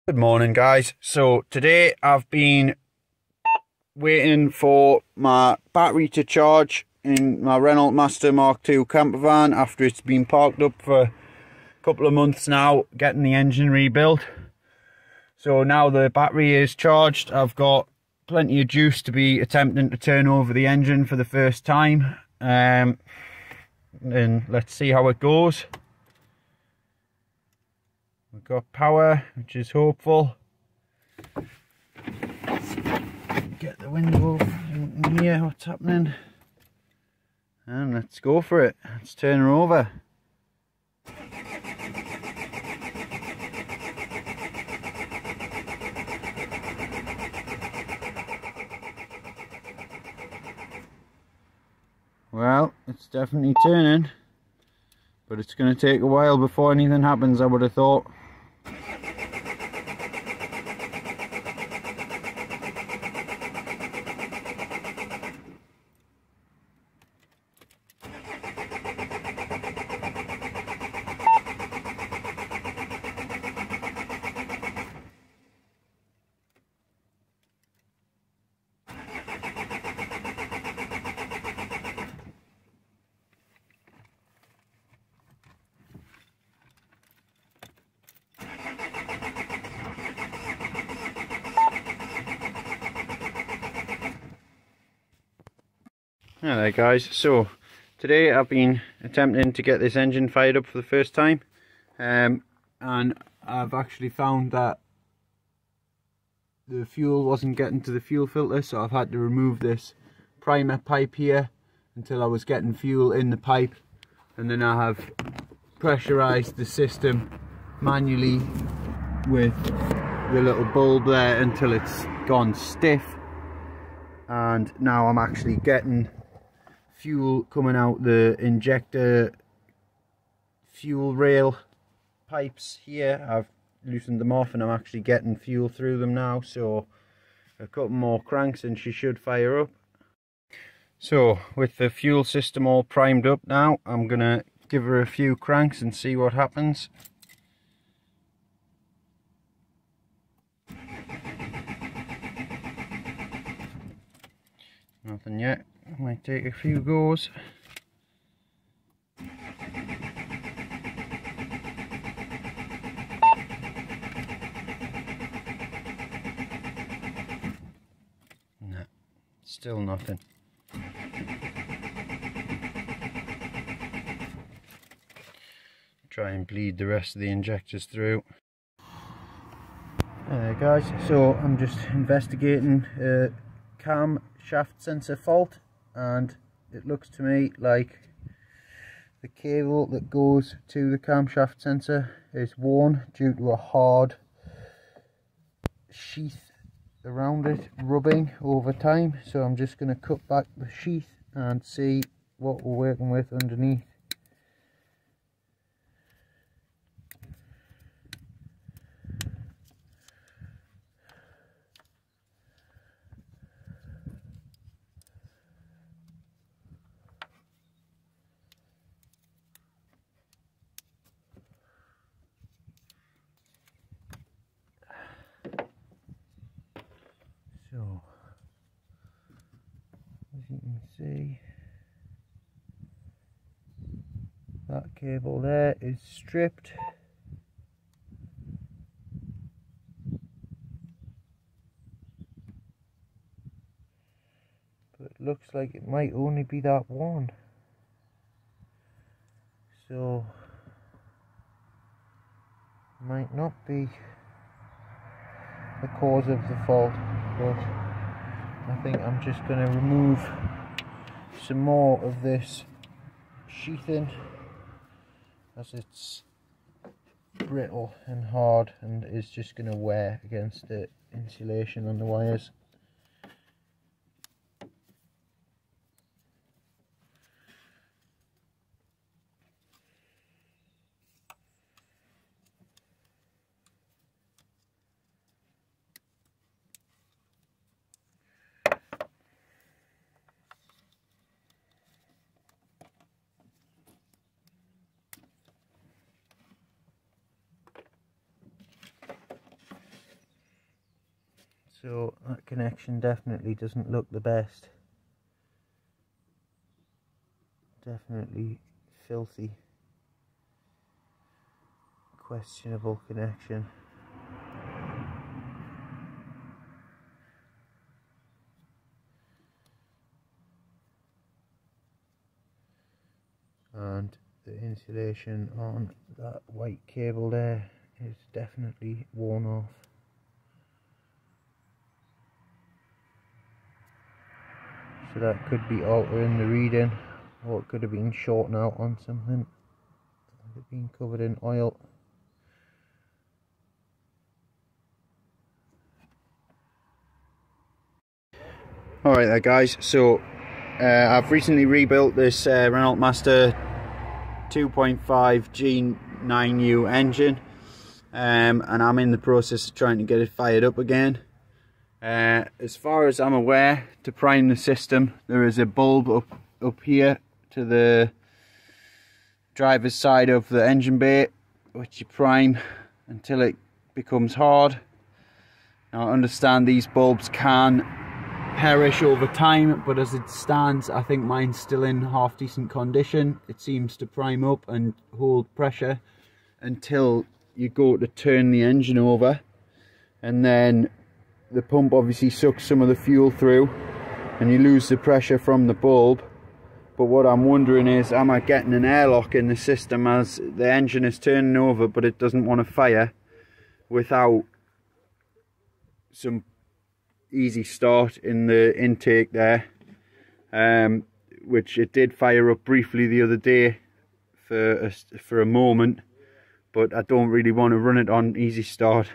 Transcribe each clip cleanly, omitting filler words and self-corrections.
Good morning, guys. So today I've been waiting for my battery to charge in my Renault Master Mark II camper van after it's been parked up for a couple of months now, getting the engine rebuilt. So now the battery is charged, I've got plenty of juice to be attempting to turn over the engine for the first time, and let's see how it goes. We've got power, which is hopeful. Get the window in here, what's happening? And let's go for it. Let's turn her over. Well, it's definitely turning, but it's going to take a while before anything happens, I would have thought. Hello guys, so today I've been attempting to get this engine fired up for the first time, and I've actually found that the fuel wasn't getting to the fuel filter, so I've had to remove this primer pipe here until I was getting fuel in the pipe, and then I have pressurized the system manually with the little bulb there until it's gone stiff, and now I'm actually getting fuel coming out the injector fuel rail pipes here. I've loosened them off and I'm actually getting fuel through them now, so a couple more cranks and she should fire up. So with the fuel system all primed up now, I'm gonna give her a few cranks and see what happens. Nothing yet. Might take a few goes. No, still nothing. Try and bleed the rest of the injectors through. Guys, so I'm just investigating a cam shaft sensor fault, and it looks to me like the cable that goes to the camshaft sensor is worn due to a hard sheath around it rubbing over time. So I'm just going to cut back the sheath and see what we're working with underneath. So, as you can see, that cable there is stripped. But it looks like it might only be that one. So, might not be the cause of the fault, but I think I'm just going to remove some more of this sheathing, as it's brittle and hard and is just going to wear against the insulation on the wires. So that connection definitely doesn't look the best. Definitely filthy, questionable connection. And the insulation on that white cable there is definitely worn off. So that could be altering the reading, or it could have been shorting out on something. Could have been covered in oil. Alright there guys, so I've recently rebuilt this Renault Master 2.5 G9U engine, and I'm in the process of trying to get it fired up again. As far as I'm aware, to prime the system, there is a bulb up here to the driver's side of the engine bay, which you prime until it becomes hard. Now I understand these bulbs can perish over time, but as it stands, I think mine's still in half decent condition. It seems to prime up and hold pressure until you go to turn the engine over, and then the pump obviously sucks some of the fuel through and you lose the pressure from the bulb. But what I'm wondering is, am I getting an airlock in the system as the engine is turning over but it doesn't want to fire without some easy start in the intake there, which it did fire up briefly the other day for a moment, but I don't really want to run it on easy start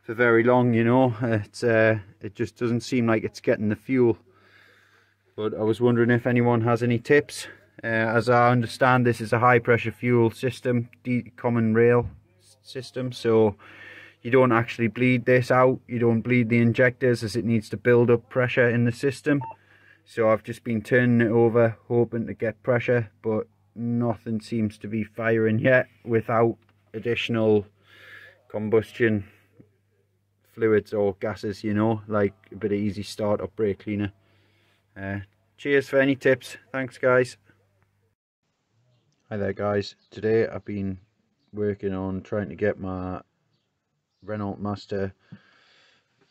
for very long, you know. It just doesn't seem like it's getting the fuel. But I was wondering if anyone has any tips. As I understand, this is a high pressure fuel system, common rail system, so you don't actually bleed this out. You don't bleed the injectors, as it needs to build up pressure in the system. So I've just been turning it over, hoping to get pressure, but nothing seems to be firing yet without additional combustion fluids or gases, you know, like a bit of easy start or brake cleaner. Cheers for any tips. Thanks guys. Hi there guys. Today I've been working on trying to get my Renault Master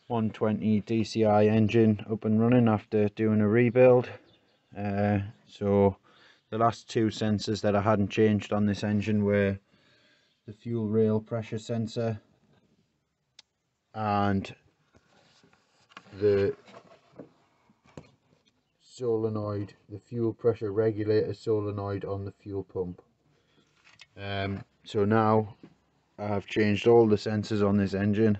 120 DCI engine up and running after doing a rebuild. So the last two sensors that I hadn't changed on this engine were the fuel rail pressure sensor and the solenoid, the fuel pressure regulator solenoid on the fuel pump. So now I have changed all the sensors on this engine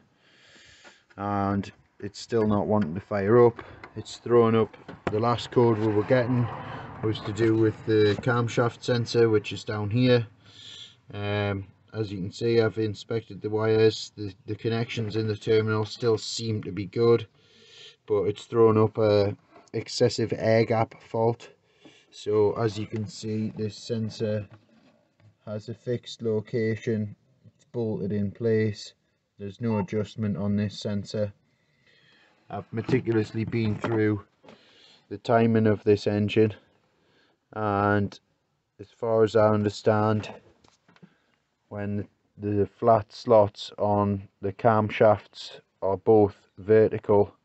and it's still not wanting to fire up. It's thrown up. The last code we were getting was to do with the camshaft sensor, which is down here. As you can see, I've inspected the wires. The connections in the terminal still seem to be good, but it's thrown up a excessive air gap fault. So as you can see, this sensor has a fixed location. It's bolted in place. There's no adjustment on this sensor. I've meticulously been through the timing of this engine, and as far as I understand, when the flat slots on the camshafts are both vertical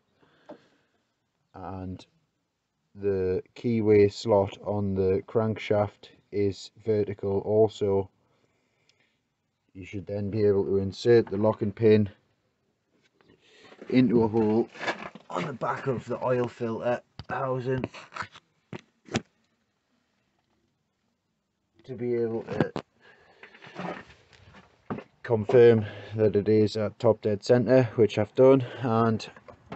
and the keyway slot on the crankshaft is vertical also, you should then be able to insert the locking pin into a hole on the back of the oil filter housing to be able to confirm that it is at top dead center, which I've done, and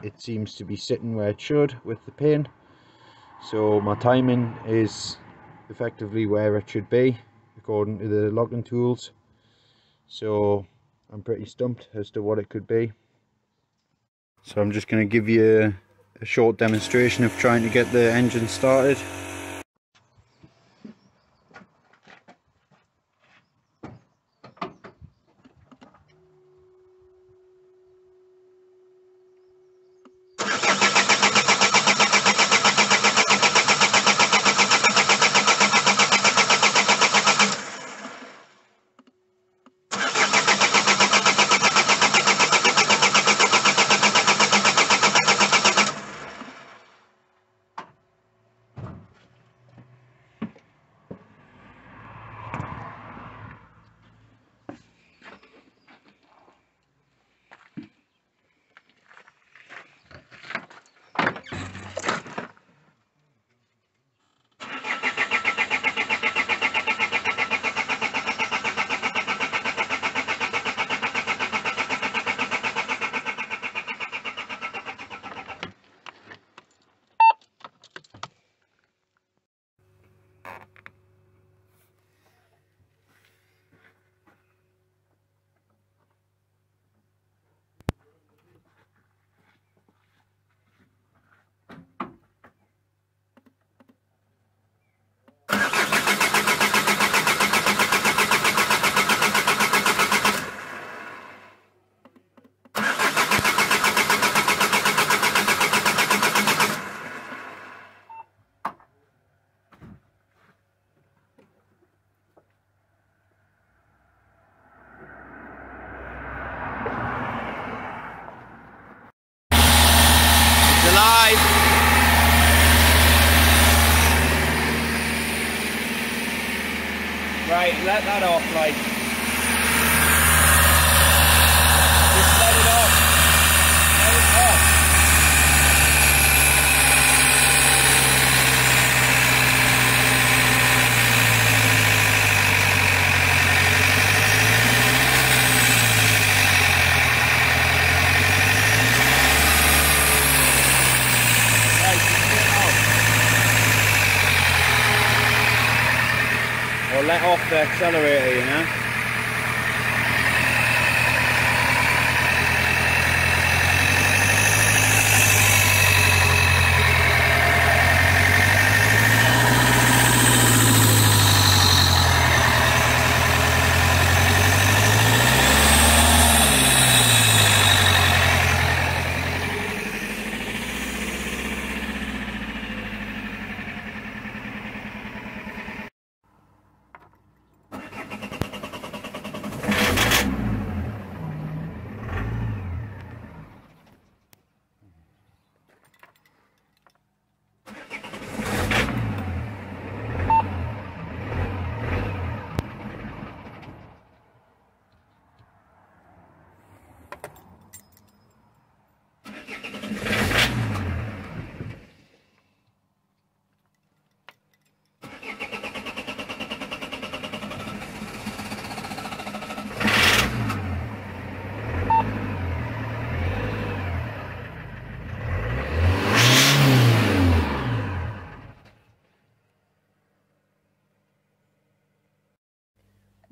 it seems to be sitting where it should with the pin. So my timing is effectively where it should be according to the locking tools. So I'm pretty stumped as to what it could be. So I'm just going to give you a short demonstration of trying to get the engine started. Right, let that off, like. Just let it off. Let it off. Right, just let it off. Or let off the accelerator, you know.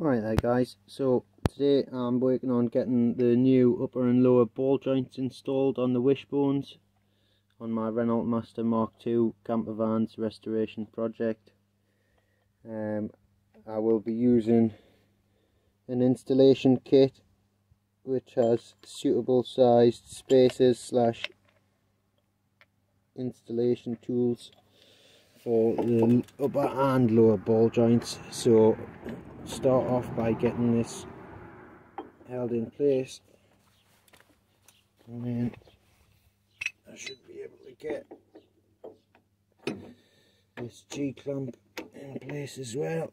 Alright there guys, so today I'm working on getting the new upper and lower ball joints installed on the wishbones on my Renault Master Mark II camper vans restoration project. I will be using an installation kit which has suitable sized spacers / installation tools for the upper and lower ball joints. So start off by getting this held in place, and then I should be able to get this G-clamp in place as well.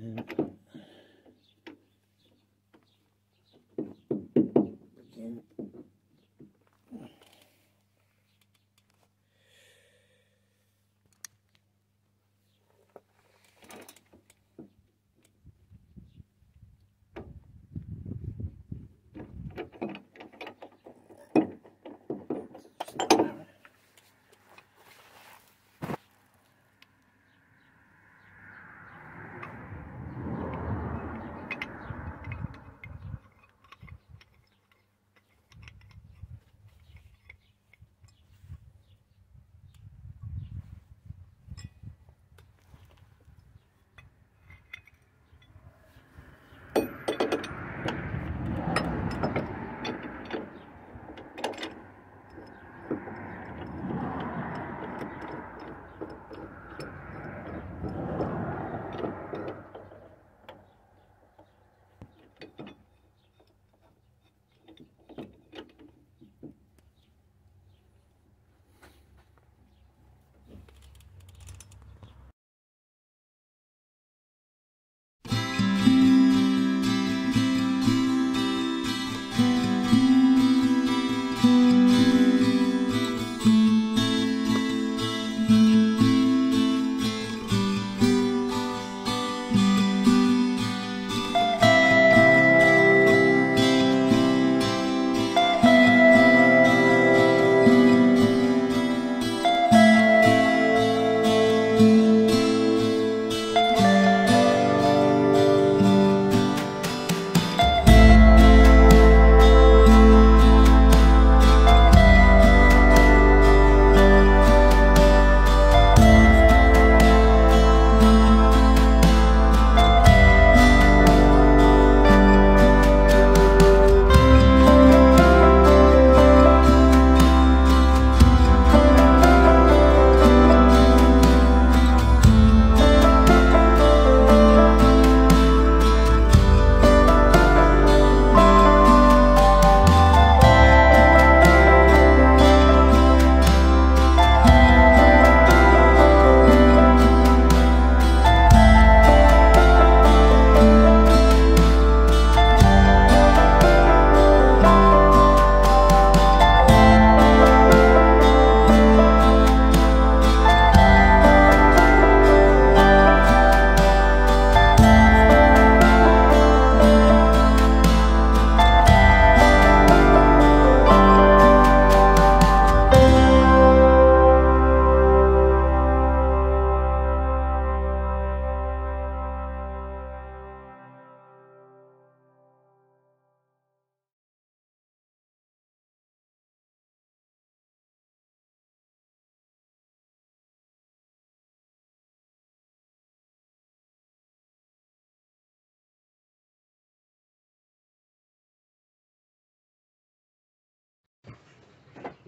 And then begin.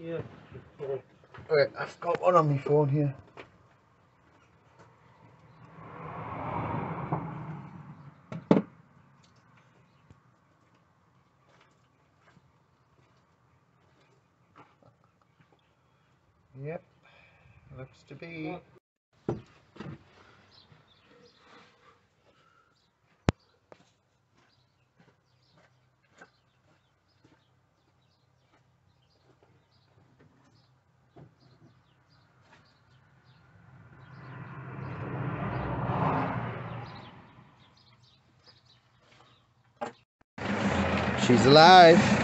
Yeah. Right, I've got one on my phone here. Yep, looks to be. She's alive.